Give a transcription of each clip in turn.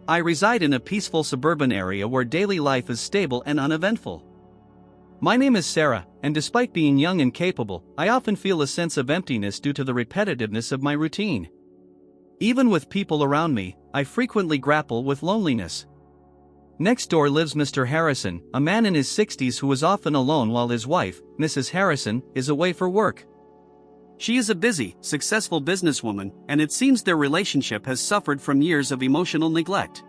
I reside in a peaceful suburban area where daily life is stable and uneventful. My name is Sarah, and despite being young and capable, I often feel a sense of emptiness due to the repetitiveness of my routine. Even with people around me, I frequently grapple with loneliness. Next door lives Mr. Harrison, a man in his 60s who is often alone while his wife, Mrs. Harrison, is away for work. She is a busy, successful businesswoman, and it seems their relationship has suffered from years of emotional neglect.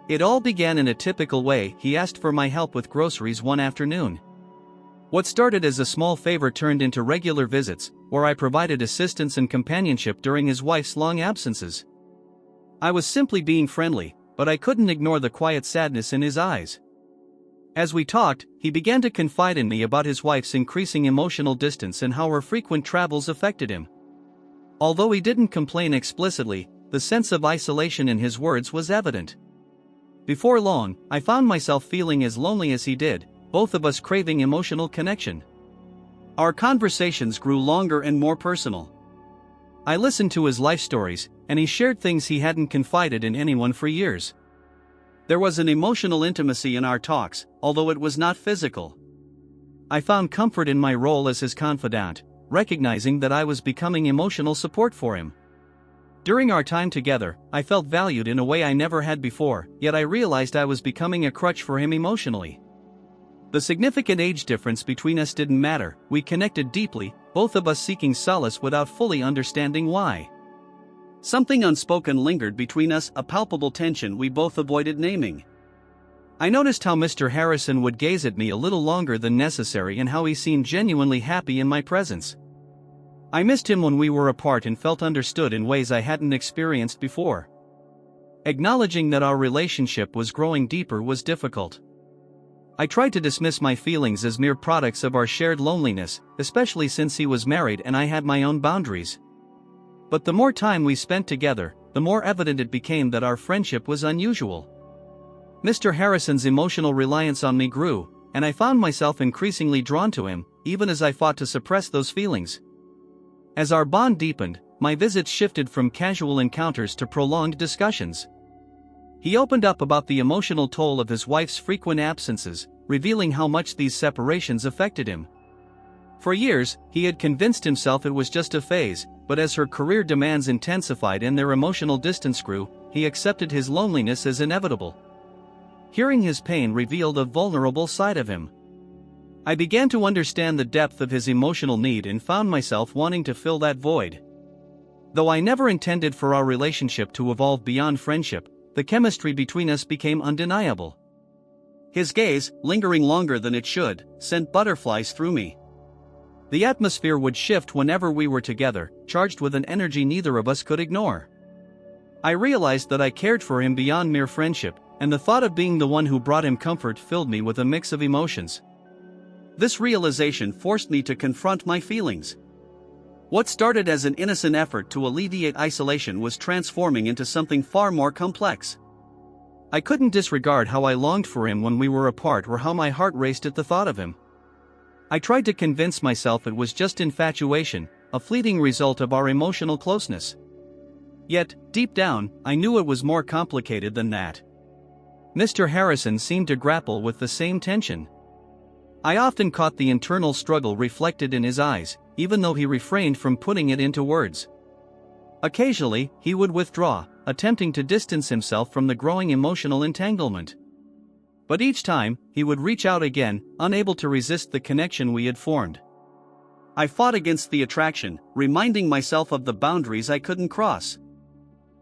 It all began in a typical way. He asked for my help with groceries one afternoon. What started as a small favor turned into regular visits, where I provided assistance and companionship during his wife's long absences. I was simply being friendly, but I couldn't ignore the quiet sadness in his eyes. As we talked, he began to confide in me about his wife's increasing emotional distance and how her frequent travels affected him. Although he didn't complain explicitly, the sense of isolation in his words was evident. Before long, I found myself feeling as lonely as he did, both of us craving emotional connection. Our conversations grew longer and more personal. I listened to his life stories, and he shared things he hadn't confided in anyone for years. There was an emotional intimacy in our talks, although it was not physical. I found comfort in my role as his confidant, recognizing that I was becoming emotional support for him. During our time together, I felt valued in a way I never had before, yet I realized I was becoming a crutch for him emotionally. The significant age difference between us didn't matter. We connected deeply, both of us seeking solace without fully understanding why. Something unspoken lingered between us, a palpable tension we both avoided naming. I noticed how Mr. Harrison would gaze at me a little longer than necessary and how he seemed genuinely happy in my presence. I missed him when we were apart and felt understood in ways I hadn't experienced before. Acknowledging that our relationship was growing deeper was difficult. I tried to dismiss my feelings as mere products of our shared loneliness, especially since he was married and I had my own boundaries. But the more time we spent together, the more evident it became that our friendship was unusual. Mr. Harrison's emotional reliance on me grew, and I found myself increasingly drawn to him, even as I fought to suppress those feelings. As our bond deepened, my visits shifted from casual encounters to prolonged discussions. He opened up about the emotional toll of his wife's frequent absences, revealing how much these separations affected him. For years, he had convinced himself it was just a phase, but as her career demands intensified and their emotional distance grew, he accepted his loneliness as inevitable. Hearing his pain revealed a vulnerable side of him. I began to understand the depth of his emotional need and found myself wanting to fill that void. Though I never intended for our relationship to evolve beyond friendship, the chemistry between us became undeniable. His gaze, lingering longer than it should, sent butterflies through me. The atmosphere would shift whenever we were together, charged with an energy neither of us could ignore. I realized that I cared for him beyond mere friendship, and the thought of being the one who brought him comfort filled me with a mix of emotions. This realization forced me to confront my feelings. What started as an innocent effort to alleviate isolation was transforming into something far more complex. I couldn't disregard how I longed for him when we were apart or how my heart raced at the thought of him. I tried to convince myself it was just infatuation, a fleeting result of our emotional closeness. Yet, deep down, I knew it was more complicated than that. Mr. Harrison seemed to grapple with the same tension. I often caught the internal struggle reflected in his eyes, even though he refrained from putting it into words. Occasionally, he would withdraw, attempting to distance himself from the growing emotional entanglement. But each time, he would reach out again, unable to resist the connection we had formed. I fought against the attraction, reminding myself of the boundaries I couldn't cross.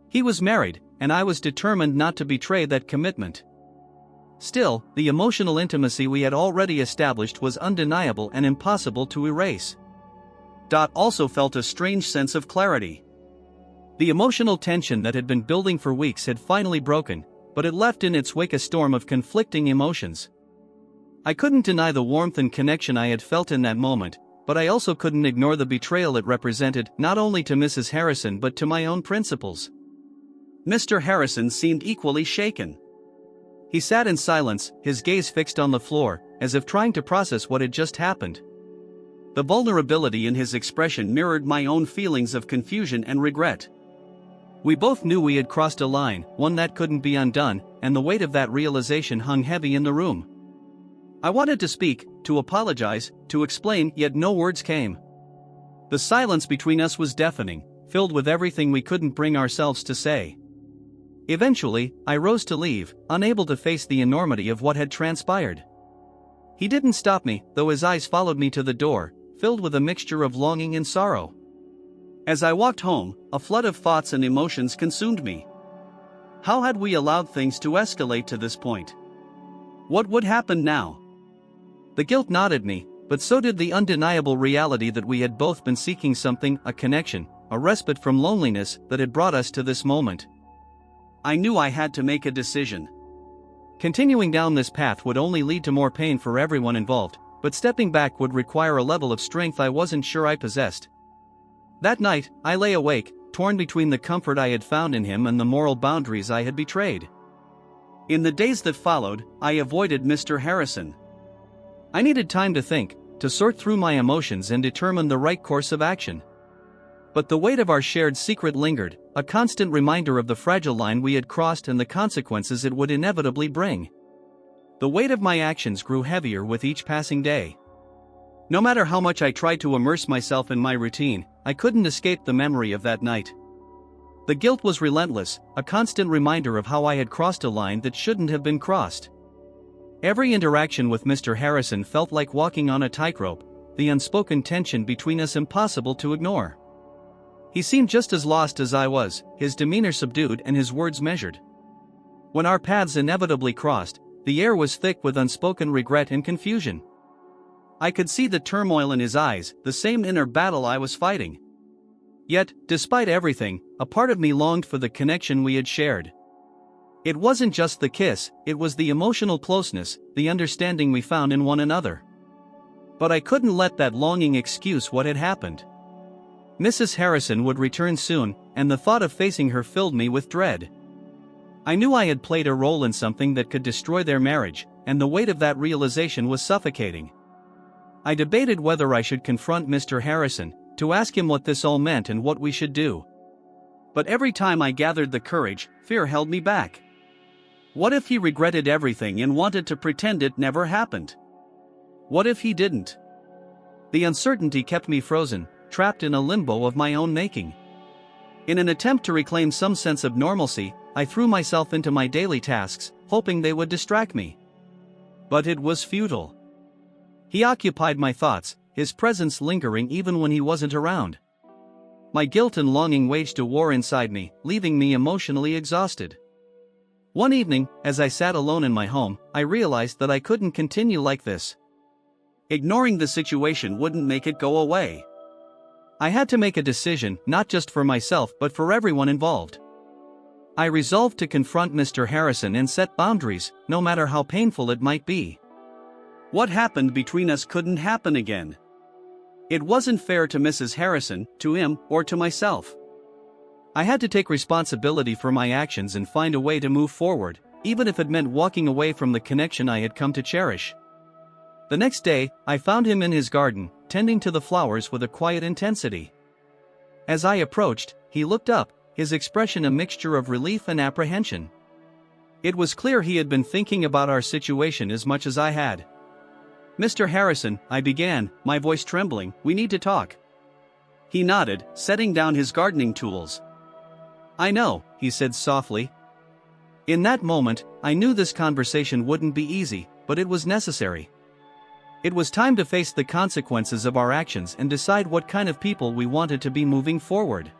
He was married, and I was determined not to betray that commitment. Still, the emotional intimacy we had already established was undeniable and impossible to erase. Also felt a strange sense of clarity. The emotional tension that had been building for weeks had finally broken, but it left in its wake a storm of conflicting emotions. I couldn't deny the warmth and connection I had felt in that moment, but I also couldn't ignore the betrayal it represented, not only to Mrs. Harrison but to my own principles. Mr. Harrison seemed equally shaken. He sat in silence, his gaze fixed on the floor, as if trying to process what had just happened. The vulnerability in his expression mirrored my own feelings of confusion and regret. We both knew we had crossed a line, one that couldn't be undone, and the weight of that realization hung heavy in the room. I wanted to speak, to apologize, to explain, yet no words came. The silence between us was deafening, filled with everything we couldn't bring ourselves to say. Eventually, I rose to leave, unable to face the enormity of what had transpired. He didn't stop me, though his eyes followed me to the door, filled with a mixture of longing and sorrow. As I walked home, a flood of thoughts and emotions consumed me. How had we allowed things to escalate to this point? What would happen now? The guilt knotted me, but so did the undeniable reality that we had both been seeking something, a connection, a respite from loneliness that had brought us to this moment. I knew I had to make a decision. Continuing down this path would only lead to more pain for everyone involved, but stepping back would require a level of strength I wasn't sure I possessed. That night, I lay awake, torn between the comfort I had found in him and the moral boundaries I had betrayed. In the days that followed, I avoided Mr. Harrison. I needed time to think, to sort through my emotions and determine the right course of action. But the weight of our shared secret lingered, a constant reminder of the fragile line we had crossed and the consequences it would inevitably bring. The weight of my actions grew heavier with each passing day. No matter how much I tried to immerse myself in my routine, I couldn't escape the memory of that night. The guilt was relentless, a constant reminder of how I had crossed a line that shouldn't have been crossed. Every interaction with Mr. Harrison felt like walking on a tightrope, the unspoken tension between us impossible to ignore. He seemed just as lost as I was, his demeanor subdued and his words measured. When our paths inevitably crossed, the air was thick with unspoken regret and confusion. I could see the turmoil in his eyes, the same inner battle I was fighting. Yet, despite everything, a part of me longed for the connection we had shared. It wasn't just the kiss, it was the emotional closeness, the understanding we found in one another. But I couldn't let that longing excuse what had happened. Mrs. Harrison would return soon, and the thought of facing her filled me with dread. I knew I had played a role in something that could destroy their marriage, and the weight of that realization was suffocating. I debated whether I should confront Mr. Harrison, to ask him what this all meant and what we should do. But every time I gathered the courage, fear held me back. What if he regretted everything and wanted to pretend it never happened? What if he didn't? The uncertainty kept me frozen, trapped in a limbo of my own making. In an attempt to reclaim some sense of normalcy, I threw myself into my daily tasks, hoping they would distract me. But it was futile. He occupied my thoughts, his presence lingering even when he wasn't around. My guilt and longing waged a war inside me, leaving me emotionally exhausted. One evening, as I sat alone in my home, I realized that I couldn't continue like this. Ignoring the situation wouldn't make it go away. I had to make a decision, not just for myself but for everyone involved. I resolved to confront Mr. Harrison and set boundaries, no matter how painful it might be. What happened between us couldn't happen again. It wasn't fair to Mrs. Harrison, to him, or to myself. I had to take responsibility for my actions and find a way to move forward, even if it meant walking away from the connection I had come to cherish. The next day, I found him in his garden, tending to the flowers with a quiet intensity. As I approached, he looked up, his expression a mixture of relief and apprehension. It was clear he had been thinking about our situation as much as I had. "Mr. Harrison," I began, my voice trembling, "we need to talk." He nodded, setting down his gardening tools. "I know," he said softly. In that moment, I knew this conversation wouldn't be easy, but it was necessary. It was time to face the consequences of our actions and decide what kind of people we wanted to be moving forward.